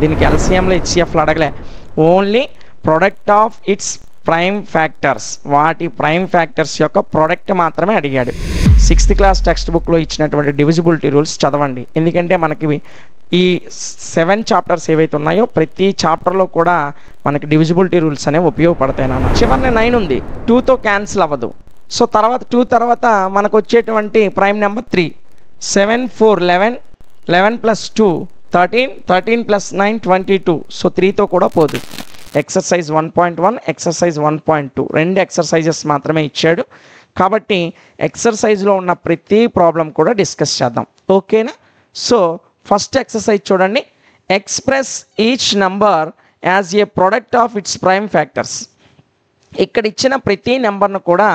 దీనికి ఎల్సిఎంలో హెచ్సిఎఫ్లు అడగలే, only product of its prime factors, వాటి ప్రైమ్ ఫ్యాక్టర్స్ యొక్క ప్రోడక్ట్ మాత్రమే అడిగాడు. 6th క్లాస్ టెక్స్ట్ బుక్లో ఇచ్చినటువంటి డివిజిబిలిటీ రూల్స్ చదవండి, ఎందుకంటే మనకి ఈ 7 చాప్టర్స్ ఏవైతే ఉన్నాయో ప్రతి చాప్టర్లో కూడా మనకి డివిజిబిలిటీ రూల్స్ అనేవి ఉపయోగపడతాయి నాన్న. చివరిని 9 ఉంది, 2తో క్యాన్సిల్ అవ్వదు. సో తర్వాత 2 తర్వాత మనకు వచ్చేటువంటి ప్రైమ్ నెంబర్ 3. 7 4 11, 11 + 2 13, 13 + 9 22. సో 3తో కూడా పోదు. ఎక్సర్సైజ్ 1.1, ఎక్సర్సైజ్ 1.2 రెండు ఎక్సర్సైజెస్ మాత్రమే ఇచ్చాడు. కాబట్టి ఎక్సర్సైజ్లో ఉన్న ప్రతి ప్రాబ్లం కూడా డిస్కస్ చేద్దాం, ఓకేనా? సో ఫస్ట్ ఎక్సర్సైజ్ చూడండి. Express each number as a product of its prime factors. ఇక్కడ ఇచ్చిన ప్రతి నెంబర్ను కూడా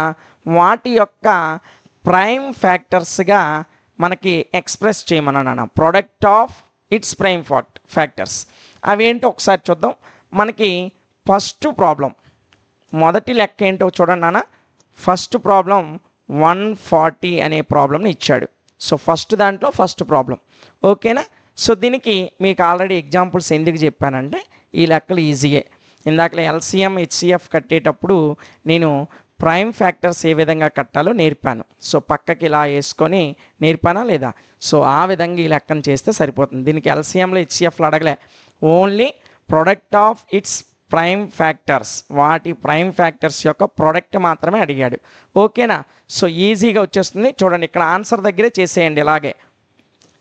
వాటి యొక్క ప్రైమ్ ఫ్యాక్టర్స్గా మనకి ఎక్స్ప్రెస్ చేయమన్నాను. Product of its prime factors అవేంటో ఒకసారి చూద్దాం. మనకి ఫస్ట్ ప్రాబ్లం, మొదటి లెక్క ఏంటో చూడండి నాన్న. ఫస్ట్ ప్రాబ్లం 140 అనే ప్రాబ్లంని ఇచ్చాడు. సో ఫస్ట్ దాంట్లో ఫస్ట్ ప్రాబ్లం, ఓకేనా? సో దీనికి మీకు ఆల్రెడీ ఎగ్జాంపుల్స్ ఎందుకు చెప్పానంటే ఈ లెక్కలు ఈజీయే. ఇందాకలే ఎల్సిఎం హెచ్సిఎఫ్ కట్టేటప్పుడు నేను ప్రైమ్ ఫ్యాక్టర్స్ ఏ విధంగా కట్టాలో నేర్పాను. సో పక్కకి ఇలా వేసుకొని నేర్పానా లేదా? సో ఆ విధంగా ఈ లెక్కను చేస్తే సరిపోతుంది. దీనికి ఎల్సిఎంలో హెచ్సిఎఫ్లు అడగలే, only product of its prime factors, వాటి ప్రైమ్ ఫ్యాక్టర్స్ యొక్క ప్రోడక్ట్ మాత్రమే అడిగాడు, ఓకేనా? సో ఈజీగా వచ్చేస్తుంది. చూడండి ఇక్కడ ఆన్సర్ దగ్గరే చేసేయండి. ఇలాగే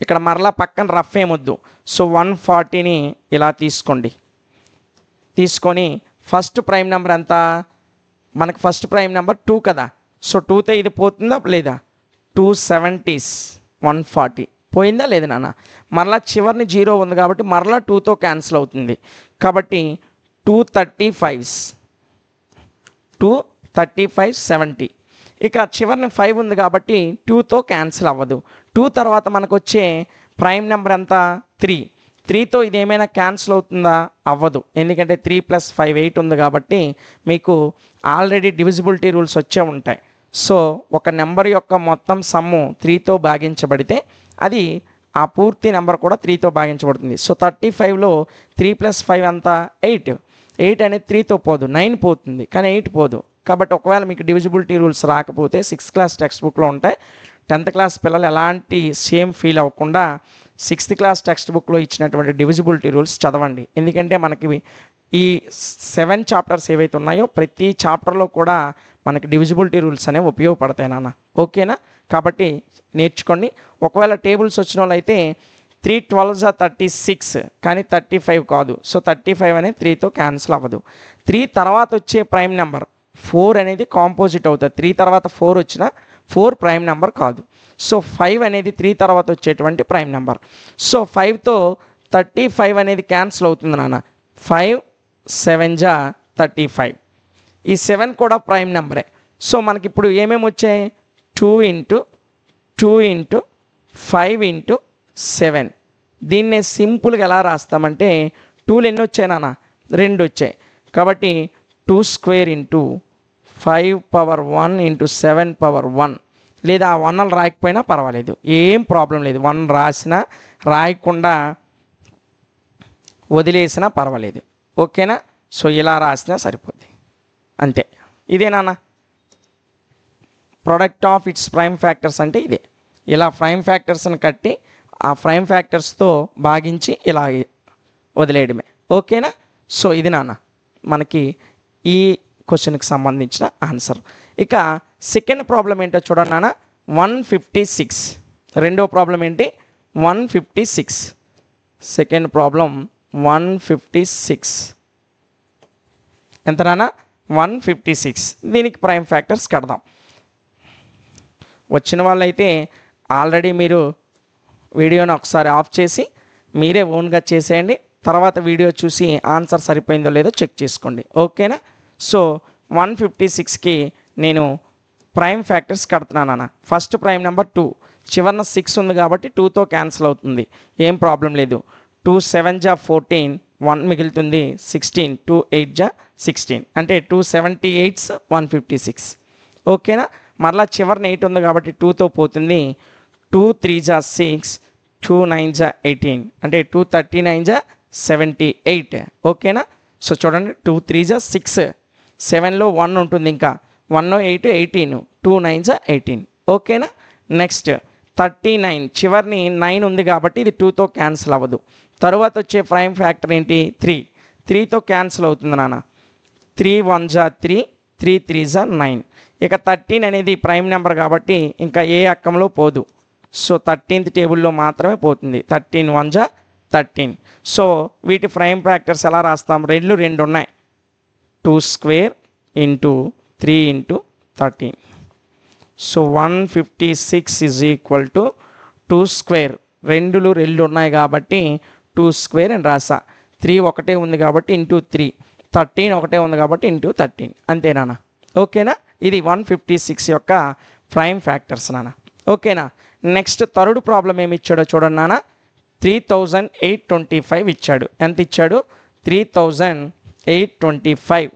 ఇక్కడ మరలా పక్కన రఫ్ ఏమొద్దు. సో 140ని ఇలా తీసుకోండి. తీసుకొని ఫస్ట్ ప్రైమ్ నెంబర్ ఎంత? మనకు ఫస్ట్ ప్రైమ్ నెంబర్ 2 కదా. సో 2తో ఇది పోతుందా లేదా? 270s 140 పోయిందా లేదా నాన్న? మరలా చివరిని 0 ఉంది కాబట్టి మరలా 2తో క్యాన్సిల్ అవుతుంది. కాబట్టి 235s 70. ఇక చివరిని 5 ఉంది కాబట్టి 2తో క్యాన్సిల్ అవ్వదు. 2 తర్వాత మనకు వచ్చే ప్రైమ్ నెంబర్ ఎంత? 3. 3తో ఇది ఏమైనా క్యాన్సిల్ అవుతుందా? అవ్వదు, ఎందుకంటే 3 + 5 8 ఉంది కాబట్టి మీకు ఆల్రెడీ డివిజిబిలిటీ రూల్స్ వచ్చే ఉంటాయి. సో ఒక నెంబర్ యొక్క మొత్తం సమ్ము 3తో భాగించబడితే అది ఆ పూర్తి నెంబర్ కూడా 3తో భాగించబడుతుంది. సో 35లో 3 + 5 అంత 8. 8 అనేది 3తో పోదు, 9 పోతుంది, కానీ 8 పోదు. కాబట్టి ఒకవేళ మీకు డివిజిబిలిటీ రూల్స్ రాకపోతే 6th క్లాస్ టెక్స్ట్ బుక్లో ఉంటాయి. 10th క్లాస్ పిల్లలు ఎలాంటి సేమ్ ఫీల్ అవ్వకుండా 6th క్లాస్ టెక్స్ట్ బుక్లో ఇచ్చినటువంటి డివిజిబిలిటీ రూల్స్ చదవండి, ఎందుకంటే మనకి ఈ 7 చాప్టర్స్ ఏవైతే ఉన్నాయో ప్రతి చాప్టర్లో కూడా మనకి డివిజిబిలిటీ రూల్స్ అనేవి ఉపయోగపడతాయి నాన్న, ఓకేనా? కాబట్టి నేర్చుకోండి. ఒకవేళ టేబుల్స్ వచ్చిన వాళ్ళు అయితే 3 12s 36 కానీ 35 కాదు. సో 35 అనేది 3తో క్యాన్సిల్ అవ్వదు. 3 తర్వాత వచ్చే ప్రైమ్ నెంబర్ 4 అనేది కాంపోజిట్ అవుతుంది. 3 తర్వాత 4 వచ్చినా 4 ప్రైమ్ నెంబర్ కాదు. సో 5 అనేది 3 తర్వాత వచ్చేటువంటి ప్రైమ్ నెంబర్. సో 5తో 35 అనేది క్యాన్సిల్ అవుతుంది నాన్న. 5 7s 35. ఈ 7 కూడా ప్రైమ్ నెంబరే. సో మనకి ఇప్పుడు ఏమేమి వచ్చాయి? 2 × 2 × 5 × 7. దీన్నే సింపుల్గా ఎలా రాస్తామంటే 2లు ఎన్ని వచ్చాయి నాన్న? 2 వచ్చాయి. కాబట్టి 2² × 5⁻1 × 7⁻1, లేదా 1 రాయకపోయినా పర్వాలేదు, ఏం ప్రాబ్లం లేదు. 1 రాసినా రాయకుండా వదిలేసినా పర్వాలేదు, ఓకేనా? సో ఇలా రాసినా సరిపోద్ది, అంతే. ఇదే నాన్న product of its prime factors అంటే ఇదే. ఇలా ప్రైమ్ ఫ్యాక్టర్స్ని కట్టి ఆ ప్రైమ్ ఫ్యాక్టర్స్తో భాగించి ఇలా వదిలేయడమే, ఓకేనా? సో ఇది నాన్న మనకి ఈ క్వశ్చన్కి సంబంధించిన ఆన్సర్. ఇక సెకండ్ ప్రాబ్లం ఏంటో చూడండి నాన్న. 156. రెండో ప్రాబ్లం ఏంటి? 156. సెకండ్ ప్రాబ్లం 156 ఎంత నాన్న? 156. దీనికి ప్రైమ్ ఫ్యాక్టర్స్ కడదాం. వచ్చిన వాళ్ళైతే ఆల్రెడీ మీరు వీడియోని ఒకసారి ఆఫ్ చేసి మీరే ఓన్గా చేసేయండి. తర్వాత వీడియో చూసి ఆన్సర్ సరిపోయిందో లేదో చెక్ చేసుకోండి, ఓకేనా? సో 156కి నేను ప్రైమ్ ఫ్యాక్టర్స్ కడుతున్నాను. ఫస్ట్ ప్రైమ్ నెంబర్ 2, చివరిన 6 ఉంది కాబట్టి 2తో క్యాన్సిల్ అవుతుంది, ఏం ప్రాబ్లం లేదు. 2 7s 14, 1 మిగులుతుంది 16, 2 8s 16, అంటే 278s 156, ఓకేనా? మరలా చివరిన 8 ఉంది కాబట్టి 2తో పోతుంది. 2 3s 6, 2 9s 18, అంటే 2 39s 78. ఓకేనా? సో చూడండి 2 3 జా 6, 7లో 1 ఉంటుంది, ఇంకా 1 8 18, 2 9 జా 18. ఓకేనా? నెక్స్ట్ 39, చివరిని 9 ఉంది కాబట్టి ఇది 2తో క్యాన్సిల్ అవ్వదు. తర్వాత వచ్చే ప్రైమ్ ఫ్యాక్టర్ ఏంటి? 3, 3తో క్యాన్సిల్ అవుతుంది నాన్న. 3 1 జా 3, 3 3 జా 9. ఇక 13 అనేది ప్రైమ్ నెంబర్ కాబట్టి ఇంకా ఏ అక్కంలో పోదు. సో 13th టేబుల్లో మాత్రమే పోతుంది. 13 1 జా 13. సో వీటి ప్రైమ్ ఫ్యాక్టర్స్ ఎలా రాస్తాం? రెండు ఉన్నాయి. 2 square into 3 into 13. So 156 is equal to 2 square. రెండు ఉన్నాయి కాబట్టి 2 స్క్వేర్ అని రాసా. 3 ఒకటే ఉంది కాబట్టి ఇంటూ 3, 13 ఒకటే ఉంది కాబట్టి ఇంటూ 13. అంతేనా? ఓకేనా? ఇది 156 యొక్క ప్రైమ్ ఫ్యాక్టర్స్ నాన్న. ఓకేనా? నెక్స్ట్ థర్డ్ ప్రాబ్లం ఏమి ఇచ్చాడో చూడండి నాన్న. 3825 ఇచ్చాడు. ఎంత ఇచ్చాడు? 3825.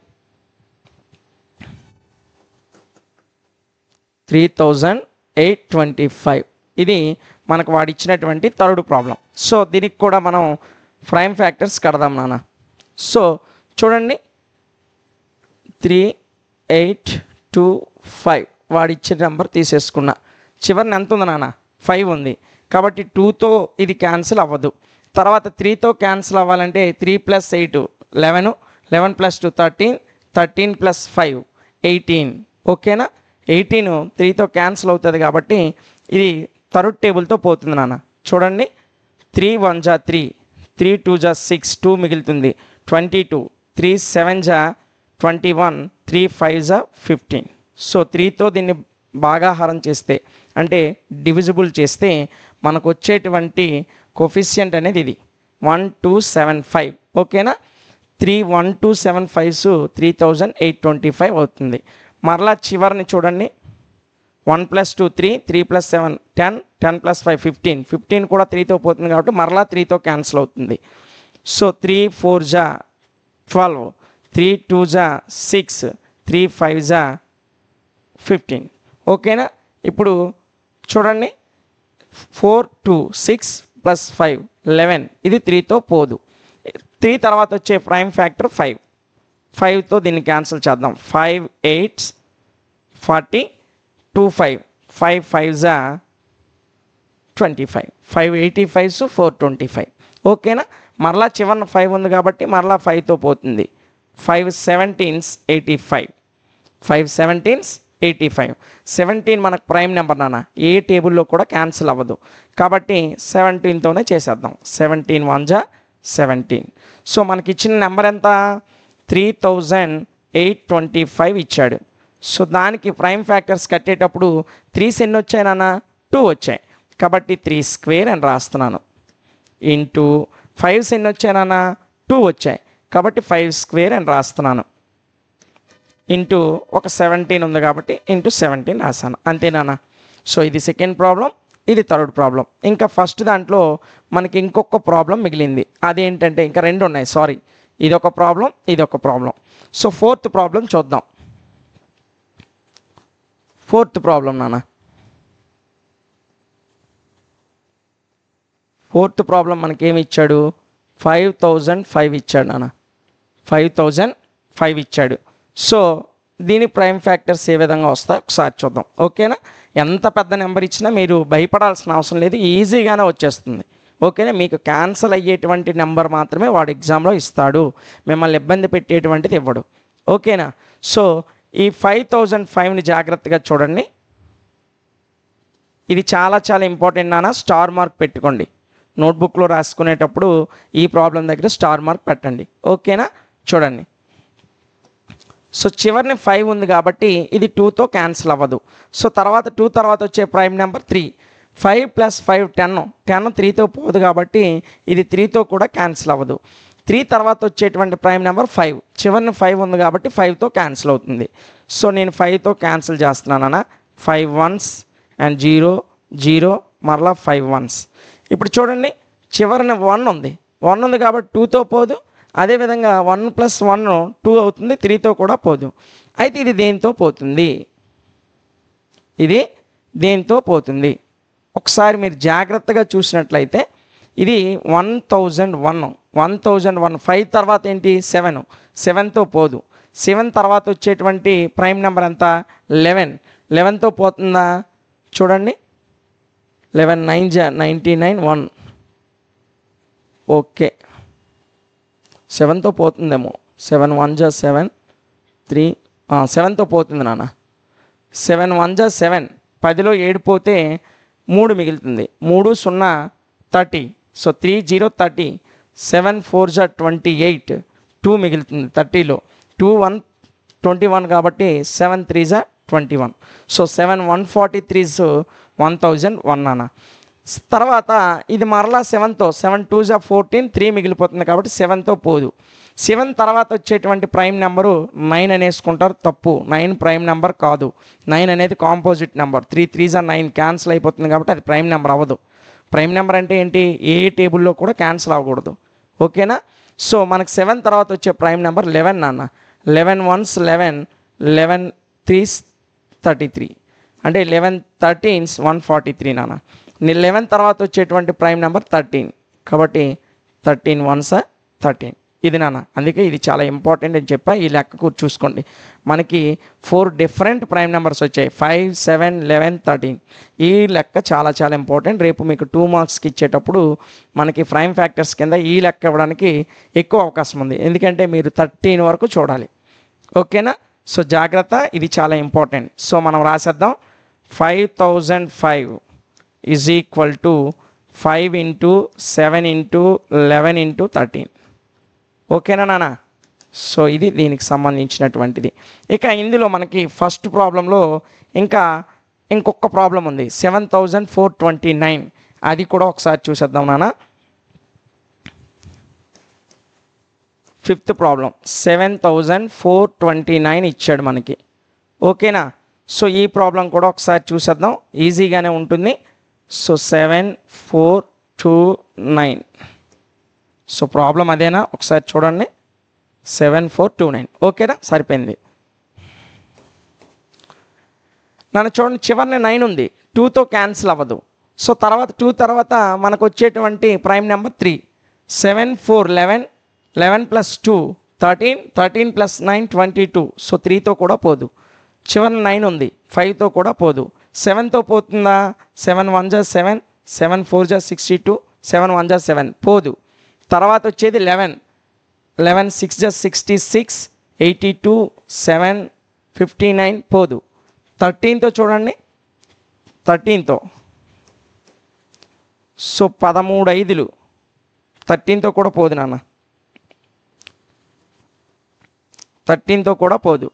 3825 ఇది మనకు వాడు ఇచ్చినటువంటి థర్డ్ ప్రాబ్లం. సో దీనికి కూడా మనం ప్రైమ్ ఫ్యాక్టర్స్ కడదాం నాన్న. సో చూడండి 3825 వాడు ఇచ్చిన నెంబర్ తీసేసుకున్నా. చివరిని ఎంత ఉంది నాన్న? 5 ఉంది కాబట్టి 2తో ఇది క్యాన్సిల్ అవ్వదు. తర్వాత 3తో క్యాన్సిల్ అవ్వాలంటే 3 + 8 11, 11 + 2 13, 13 + 5 18. ఓకేనా? 18 3తో క్యాన్సిల్ అవుతుంది కాబట్టి ఇది థర్డ్ టేబుల్తో పోతుంది నాన్న. చూడండి 3 1 జా 3, 3 2 జా 6, 2 మిగులుతుంది 22, 3 7 జా 21, 3 5 జా 15. సో 3తో దీన్ని భాగాహారం చేస్తే అంటే డివిజిబుల్ చేస్తే మనకు వచ్చేటువంటి కోఫిషియంట్ అనేది ఇది 1275. ఓకేనా? 3 1 2 7 5s 3825 అవుతుంది. మరలా చివరిని చూడండి 1 + 2 3, 3 + 7 10, 10 + 5 15, 15 కూడా 3తో పోతుంది కాబట్టి మరలా 3తో క్యాన్సిల్ అవుతుంది. సో 3 4 జా 12, 3 2 జా 6, 3 5 జా 15. ఓకేనా? ఇప్పుడు చూడండి 4 2 6 + 5 11, ఇది 3తో పోదు. 3 తర్వాత వచ్చే ప్రైమ్ ఫ్యాక్టర్ 5. 5తో దీన్ని క్యాన్సిల్ చేద్దాం. 5 8 40, 2 5, 5 5 జా 25, 585s 425. ఓకేనా? మరలా చివరిన 5 ఉంది కాబట్టి మరలా 5తో పోతుంది. 5 17s 85, 5 17s 85. 17 మనకు ప్రైమ్ నెంబర్ నాన్న. ఏ టేబుల్లో కూడా క్యాన్సిల్ అవ్వదు కాబట్టి 17తోనే చేసేద్దాం. 17 1 జా 17. సో మనకి ఇచ్చిన నెంబర్ ఎంత? 3825 ఇచ్చాడు. సో దానికి ప్రైమ్ ఫ్యాక్టర్స్ కట్టేటప్పుడు 3s ఎన్ని వచ్చాయి నాన్న? 2 వచ్చాయి కాబట్టి 3 స్క్వేర్ అని రాస్తున్నాను. ఇంటూ 5s ఎన్ని వచ్చాయి నాన్న? 2 వచ్చాయి కాబట్టి 5 స్క్వేర్ అని రాస్తున్నాను. ఇంటూ ఒక 17 ఉంది కాబట్టి ఇంటూ 17 రాశాను. అంతేనా? సో ఇది సెకండ్ ప్రాబ్లం, ఇది థర్డ్ ప్రాబ్లం. ఇంకా ఫస్ట్ దాంట్లో మనకి ఇంకొక ప్రాబ్లం మిగిలింది. అదేంటంటే ఇంకా 2 ఉన్నాయి. సారీ, ఇదొక ప్రాబ్లం, ఇదొక ప్రాబ్లం. సో ఫోర్త్ ప్రాబ్లం చూద్దాం. ఫోర్త్ ప్రాబ్లం నాన్న. ఫోర్త్ ప్రాబ్లం మనకేమి ఇచ్చాడు? 5005 ఇచ్చాడు నాన్న. 5005 ఇచ్చాడు. సో దీని ప్రైమ్ ఫ్యాక్టర్స్ ఏ విధంగా వస్తాయో ఒకసారి చూద్దాం. ఓకేనా? ఎంత పెద్ద నెంబర్ ఇచ్చినా మీరు భయపడాల్సిన అవసరం లేదు, ఈజీగానే వచ్చేస్తుంది. ఓకేనా? మీకు క్యాన్సల్ అయ్యేటువంటి నెంబర్ మాత్రమే వాడు ఎగ్జామ్లో ఇస్తాడు, మిమ్మల్ని ఇబ్బంది పెట్టేటువంటిది ఇవ్వడు. ఓకేనా? సో ఈ 5005ని జాగ్రత్తగా చూడండి. ఇది చాలా చాలా ఇంపార్టెంట్ నాన్న. స్టార్ మార్క్ పెట్టుకోండి. నోట్బుక్లో రాసుకునేటప్పుడు ఈ ప్రాబ్లం దగ్గర స్టార్ మార్క్ పెట్టండి. ఓకేనా? చూడండి. సో చివరిని 5 ఉంది కాబట్టి ఇది 2తో క్యాన్సిల్ అవ్వదు. సో తర్వాత 2 తర్వాత వచ్చే ప్రైమ్ నెంబర్ 3. 5 + 5 10, 10 3తో పోదు కాబట్టి ఇది 3తో కూడా క్యాన్సిల్ అవ్వదు. 3 తర్వాత వచ్చేటువంటి ప్రైమ్ నెంబర్ 5. చివరిని 5 ఉంది కాబట్టి 5తో క్యాన్సిల్ అవుతుంది. సో నేను 5తో క్యాన్సిల్ చేస్తున్నానన్నా. 5 1s అండ్ 0 0, మరలా 5 1s. ఇప్పుడు చూడండి చివరిని 1 ఉంది. 1 ఉంది కాబట్టి 2తో పోదు. అదేవిధంగా 1 + 1 2 అవుతుంది, 3తో కూడా పోదు. అయితే ఇది దేంతో పోతుంది? ఇది దేంతో పోతుంది? ఒకసారి మీరు జాగ్రత్తగా చూసినట్లయితే ఇది 1001. 1001. 5 తర్వాత ఏంటి 7, 7తో పోదు. 7 తర్వాత వచ్చేటువంటి ప్రైమ్ నెంబర్ ఎంత 11, 11తో పోతుందా చూడండి. 11 9 జా 99 1. ఓకే 7తో పోతుందేమో. 7 1 జా 7 3 7తో పోతుంది నాన్న. 7 1 జా 7, 10లో 7 పోతే 3 మిగులుతుంది. 3 0 30. సో 3 0 30. 7 4 జా 28, 2 మిగులుతుంది 30లో. 2 1 21 కాబట్టి 7 3 జా 21. సో 7 143 1001 నాన్న. తర్వాత ఇది మరలా 7తో 7 2 జా 14, 3 మిగిలిపోతుంది కాబట్టి 7తో పోదు. 7 తర్వాత వచ్చేటువంటి ప్రైమ్ నెంబరు 9 అనేసుకుంటారు. తప్పు, 9 ప్రైమ్ నెంబర్ కాదు. 9 అనేది కాంపోజిట్ నెంబర్. 3 3 జా 9 క్యాన్సిల్ అయిపోతుంది కాబట్టి అది ప్రైమ్ నెంబర్ అవ్వదు. ప్రైమ్ నెంబర్ అంటే ఏంటి, ఏ టేబుల్లో కూడా క్యాన్సిల్ అవ్వకూడదు. ఓకేనా. సో మనకు 7 తర్వాత వచ్చే ప్రైమ్ నెంబర్ 11 నాన్న. 11 1s 11, 11 3s 33, అంటే 11 13s 143 నాన్న. 11 తర్వాత వచ్చేటువంటి ప్రైమ్ నెంబర్ 13 కాబట్టి 13 1s 13. ఇది నాన్న. అందుకే ఇది చాలా ఇంపార్టెంట్ అని చెప్పా. ఈ లెక్కకు చూసుకోండి. మనకి 4 డిఫరెంట్ ప్రైమ్ నెంబర్స్ వచ్చాయి, 5 7 11 13. ఈ లెక్క చాలా చాలా ఇంపార్టెంట్. రేపు మీకు 2 మార్క్స్కి ఇచ్చేటప్పుడు మనకి ప్రైమ్ ఫ్యాక్టర్స్ కింద ఈ లెక్క ఇవ్వడానికి ఎక్కువ అవకాశం ఉంది. ఎందుకంటే మీరు 13 వరకు చూడాలి. ఓకేనా. సో జాగ్రత్త, ఇది చాలా ఇంపార్టెంట్. సో మనం రాసేద్దాం. 5005 is equal to 5 into 7 into 11 into 13. ఓకేనా నాన్న. సో ఇది దీనికి సంబంధించినటువంటిది. ఇక ఇందులో మనకి ఫస్ట్ ప్రాబ్లంలో ఇంకొక ప్రాబ్లం ఉంది, 7429. అది కూడా ఒకసారి చూసేద్దాం నాన్న. ఫిఫ్త్ ప్రాబ్లం 7429 ఇచ్చాడు మనకి. ఓకేనా. సో ఈ ప్రాబ్లం కూడా ఒకసారి చూసేద్దాం, ఈజీగానే ఉంటుంది. సో 7429. సో ప్రాబ్లం అదేనా, ఒకసారి చూడండి. 7429. ఓకేనా, సరిపోయింది. నన్ను చూడండి, చివరిని 9 ఉంది, 2తో క్యాన్సిల్ అవ్వదు. సో తర్వాత 2 తర్వాత మనకు వచ్చేటువంటి ప్రైమ్ నెంబర్ 3. 7 4 11, 11 + 2 13, 13 + 9 22. సో 3తో కూడా పోదు. చివరిని 9 ఉంది, 5తో కూడా పోదు. 7తో పోతుందా, 7 1 జా 7, 7 4 జా 62, 7 1 జా 7 పోదు. తర్వాత వచ్చేది 11, 11 6 జా 66, 82, 7 59 పోదు. 13తో చూడండి, 13తో సో 13 5లు, 13తో కూడా పోదు నాన్న. 13తో కూడా పోదు.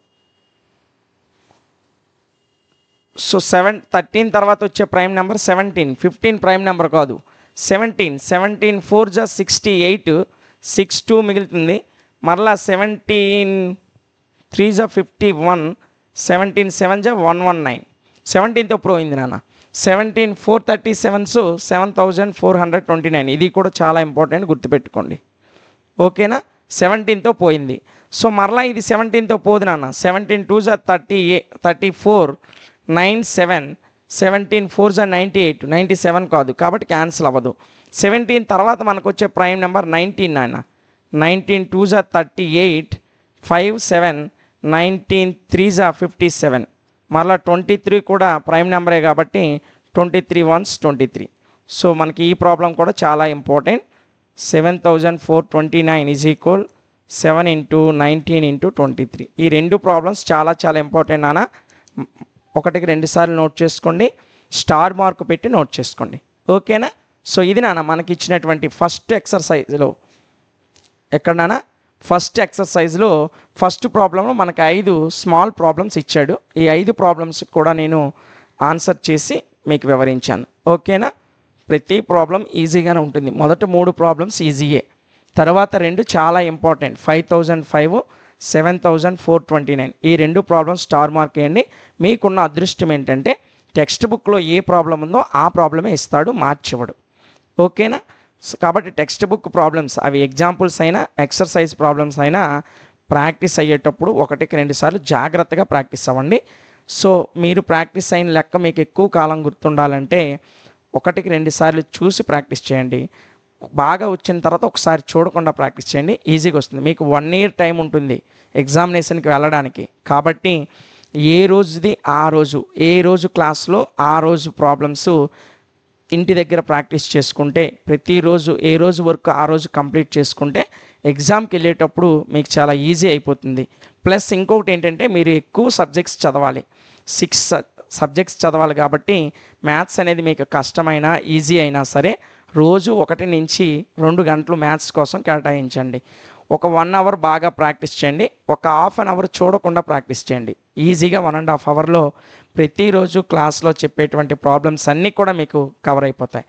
సో 13 తర్వాత వచ్చే ప్రైమ్ నెంబర్ 17. 15 ప్రైమ్ నెంబర్ కాదు, 17. 17 4 జా 68, 62 మిగులుతుంది. మరలా 17 3 జా 51, 17 7 జా 119. 17తో పోయింది నాన్న. 17 437 7429. ఇది కూడా చాలా ఇంపార్టెంట్, గుర్తుపెట్టుకోండి. ఓకేనా. 17తో పోయింది. సో మరలా ఇది 17తో పోదు నాన్న. 17 2 జా 34, 9 7, 17 4 జా 98, 97 కాదు కాబట్టి క్యాన్సిల్ అవ్వదు. 17 తర్వాత మనకు వచ్చే ప్రైమ్ నెంబర్ 19 నాన్న. 19 2 జా 38, 5 7, 19 3 జా 57. మరలా 23 కూడా ప్రైమ్ నెంబరే కాబట్టి 23 1s 23. సో మనకి ఈ ప్రాబ్లం కూడా చాలా important. 7429 is equal 7 into 19 into 23. ఈ రెండు ప్రాబ్లమ్స్ చాలా చాలా ఇంపార్టెంట్ నాన్న. 1కి 2 సార్లు నోట్ చేసుకోండి, స్టార్ మార్క్ పెట్టి నోట్ చేసుకోండి. ఓకేనా. సో ఇది నాన్న మనకి ఇచ్చినటువంటి ఫస్ట్ ఎక్సర్సైజ్లో. ఎక్కడ నాన్న, ఫస్ట్ ఎక్సర్సైజ్లో ఫస్ట్ ప్రాబ్లంలో మనకి 5 స్మాల్ ప్రాబ్లమ్స్ ఇచ్చాడు. ఈ 5 ప్రాబ్లమ్స్ కూడా నేను ఆన్సర్ చేసి మీకు వివరించాను. ఓకేనా. ప్రతి ప్రాబ్లం ఈజీగానే ఉంటుంది. మొదటి 3 ప్రాబ్లమ్స్ ఈజీయే, తర్వాత 2 చాలా ఇంపార్టెంట్. 5005, 7429. ఈ 2 ప్రాబ్లమ్స్ స్టార్ మార్క్ వేయండి. మీకున్న అదృష్టం ఏంటంటే టెక్స్ట్ బుక్లో ఏ ప్రాబ్లం ఉందో ఆ ప్రాబ్లమే ఇస్తాడు, మార్చివ్వడు. ఓకేనా. కాబట్టి టెక్స్ట్ బుక్ ప్రాబ్లమ్స్ అవి ఎగ్జాంపుల్స్ అయినా ఎక్సర్సైజ్ ప్రాబ్లమ్స్ అయినా ప్రాక్టీస్ అయ్యేటప్పుడు 1కి 2 సార్లు జాగ్రత్తగా ప్రాక్టీస్ అవ్వండి. సో మీరు ప్రాక్టీస్ అయిన లెక్క మీకు ఎక్కువ కాలం గుర్తుండాలంటే 1కి 2 సార్లు చూసి ప్రాక్టీస్ చేయండి. బాగా వచ్చిన తర్వాత ఒకసారి చూడకుండా ప్రాక్టీస్ చేయండి, ఈజీగా వస్తుంది. మీకు 1 year టైం ఉంటుంది ఎగ్జామినేషన్కి వెళ్ళడానికి. కాబట్టి ఏ రోజుది ఆ రోజు, ఏ రోజు క్లాస్లో ఆ రోజు ప్రాబ్లమ్స్ ఇంటి దగ్గర ప్రాక్టీస్ చేసుకుంటే, ప్రతిరోజు ఏ రోజు వర్క్ ఆ రోజు కంప్లీట్ చేసుకుంటే ఎగ్జామ్కి వెళ్ళేటప్పుడు మీకు చాలా ఈజీ అయిపోతుంది. ప్లస్ ఇంకొకటి ఏంటంటే మీరు ఎక్కువ సబ్జెక్ట్స్ చదవాలి, 6 సబ్జెక్ట్స్ చదవాలి. కాబట్టి మ్యాథ్స్ అనేది మీకు కష్టమైనా ఈజీ అయినా సరే రోజు 1 నుంచి 2 గంటలు మ్యాథ్స్ కోసం కేటాయించండి. ఒక 1 hour బాగా ప్రాక్టీస్ చేయండి, ఒక ½ an hour చూడకుండా ప్రాక్టీస్ చేయండి. ఈజీగా 1.5 hourలో ప్రతిరోజు క్లాస్లో చెప్పేటువంటి ప్రాబ్లమ్స్ అన్నీ కూడా మీకు కవర్ అయిపోతాయి.